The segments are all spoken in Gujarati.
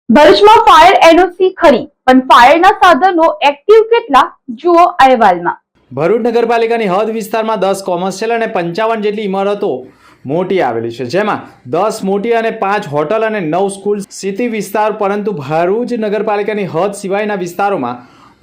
ભરૂચમાં ફાયર એનઓસી ખરી, પણ ફાયરના સાધનો એક્ટિવ કેટલા જુઓ અહેવાલમાં। ભરૂચ નગરપાલિકાની હદ વિસ્તારમાં 10 કોમર્શિયલ અને 55 જેટલી ઇમારતો મોટી આવેલી છે, જેમાં 10 મોટી અને 5 હોટલ અને 9 સ્કૂલ સિટી વિસ્તાર, પરંતુ ભરૂચ નગરપાલિકાની હદ સિવાયના વિસ્તારોમાં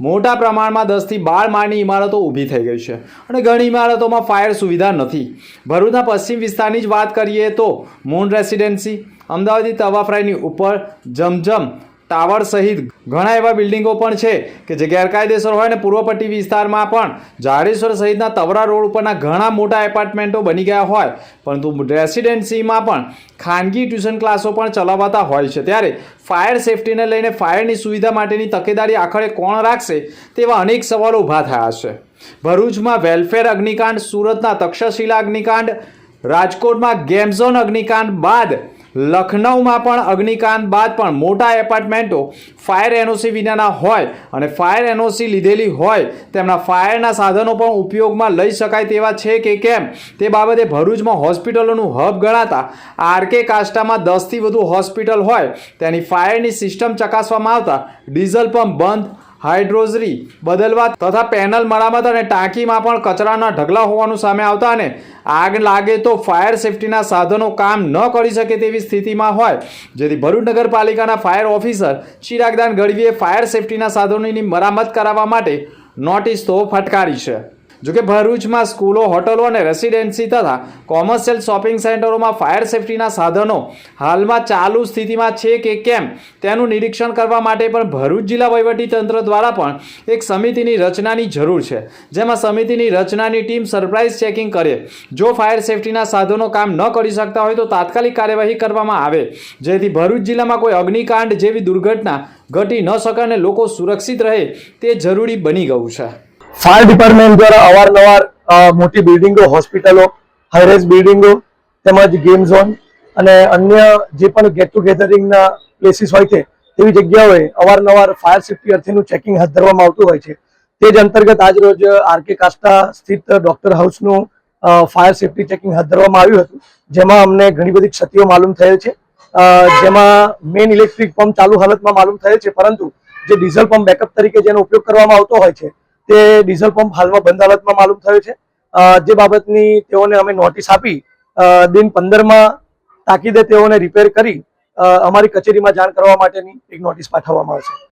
મોટા પ્રમાણમાં 10 થી 12 માળની ઇમારતો ઊભી થઈ ગઈ છે અને ઘણી ઇમારતોમાં ફાયર સુવિધા નથી। ભરૂચના પશ્ચિમ વિસ્તારની જ વાત કરીએ તો મૂન રેસિડેન્સી, અમદાવાદી તવાફરાઈની ઉપર જમજમ ટાવર સહિત ઘણા એવા બિલ્ડિંગો પણ છે કે જે ગેરકાયદેસર હોય અને પૂર્વ પટ્ટી વિસ્તારમાં પણ જાડેશ્વર સહિતના તવરા રોડ ઉપરના ઘણા મોટા એપાર્ટમેન્ટો બની ગયા હોય, પરંતુ રેસિડેન્સીમાં પણ ખાનગી ટ્યુશન ક્લાસો પણ ચલાવતા હોય છે। ત્યારે ફાયર સેફટીને લઈને ફાયરની સુવિધા માટેની તકેદારી આખરે કોણ રાખશે તેવા અનેક સવાલો ઊભા થયા છે। ભરૂચમાં વેલફેર અગ્નિકાંડ, સુરતના તક્ષશિલા અગ્નિકાંડ, રાજકોટમાં ગેમ ઝોન અગ્નિકાંડ બાદ લખનઉમાં પણ અગ્નિકાંડ બાદ પણ મોટા એપાર્ટમેન્ટો ફાયર એનઓસી વિનાના હોય અને ફાયર એનઓસી લીધેલી હોય તેમના ફાયરના સાધનો પણ ઉપયોગમાં લઈ શકાય તેવા છે કે કેમ તે બાબતે ભરૂચમાં હોસ્પિટલોનું હબ ગણાતા આરકે કાસ્ટામાં 10થી વધુ હોસ્પિટલ હોય તેની ફાયરની સિસ્ટમ ચકાસવામાં આવતા ડીઝલ પંપ બંધ, હાઇડ્રોઝરી બદલવા તથા પેનલ મરામત અને ટાંકીમાં પણ કચરાના ઢગલા હોવાનું સામે આવતા અને આગ લાગે તો ફાયર સેફટીના સાધનો કામ ન કરી શકે તેવી સ્થિતિમાં હોય, જેથી ભરૂચ નગરપાલિકાના ફાયર ઓફિસર ચિરાગદાન ગઢવીએ ફાયર સેફટીના સાધનોની મરામત કરાવવા માટે નોટિસ તો ફટકારી છે। જોકે ભરૂચમાં સ્કૂલો, હોટલો અને રેસિડેન્સી તથા કોમર્શિયલ શોપિંગ સેન્ટરોમાં ફાયર સેફટીના સાધનો હાલમાં ચાલુ સ્થિતિમાં છે કે કેમ તેનું નિરીક્ષણ કરવા માટે પણ ભરૂચ જિલ્લા વહીવટીતંત્ર દ્વારા પણ એક સમિતિની રચનાની જરૂર છે, જેમાં સમિતિની રચનાની ટીમ સરપ્રાઇઝ ચેકિંગ કરે। જો ફાયર સેફટીના સાધનો કામ ન કરી શકતા હોય તો તાત્કાલિક કાર્યવાહી કરવામાં આવે, જેથી ભરૂચ જિલ્લામાં કોઈ અગ્નિકાંડ જેવી દુર્ઘટના ઘટી ન શકે અને લોકો સુરક્ષિત રહે તે જરૂરી બની ગયું છે। ફાયર ડિપાર્ટમેન્ટ દ્વારા અવારનવાર મોટી બિલ્ડિંગો, હોસ્પિટલો, હાઈરેઝ બિલ્ડિંગો તેમજ ગેમ ઝોન અને અન્ય જે પણ ગેટ ટુ ગેધરિંગના પ્લેસીસ હોય છે તેવી જગ્યાઓએ અવારનવાર ફાયર સેફટી અર્થેનું ચેકિંગ હાથ ધરવામાં આવતું હોય છે। તે જ અંતર્ગત આજરોજ આરકે કાસ્ટા સ્થિત ડોક્ટર હાઉસનું ફાયર સેફટી ચેકિંગ હાથ ધરવામાં આવ્યું હતું, જેમાં અમને ઘણી બધી ક્ષતિઓ માલુમ થયેલ છે। જેમાં મેઇન ઇલેક્ટ્રિક પંપ ચાલુ હાલતમાં માલુમ થયેલ છે, પરંતુ જે ડીઝલ પંપ બેકઅપ તરીકે જેનો ઉપયોગ કરવામાં આવતો હોય છે તે ડીઝલ પંપ હાલમાં બંધ હાલતમાં માલુમ થયો છે, જે બાબતની તેઓને અમે નોટિસ આપી દિન 15માં તાકીદે તેઓને રિપેર કરી અમારી કચેરીમાં જાણ કરવા માટેની એક નોટિસ પાઠવવામાં આવશે।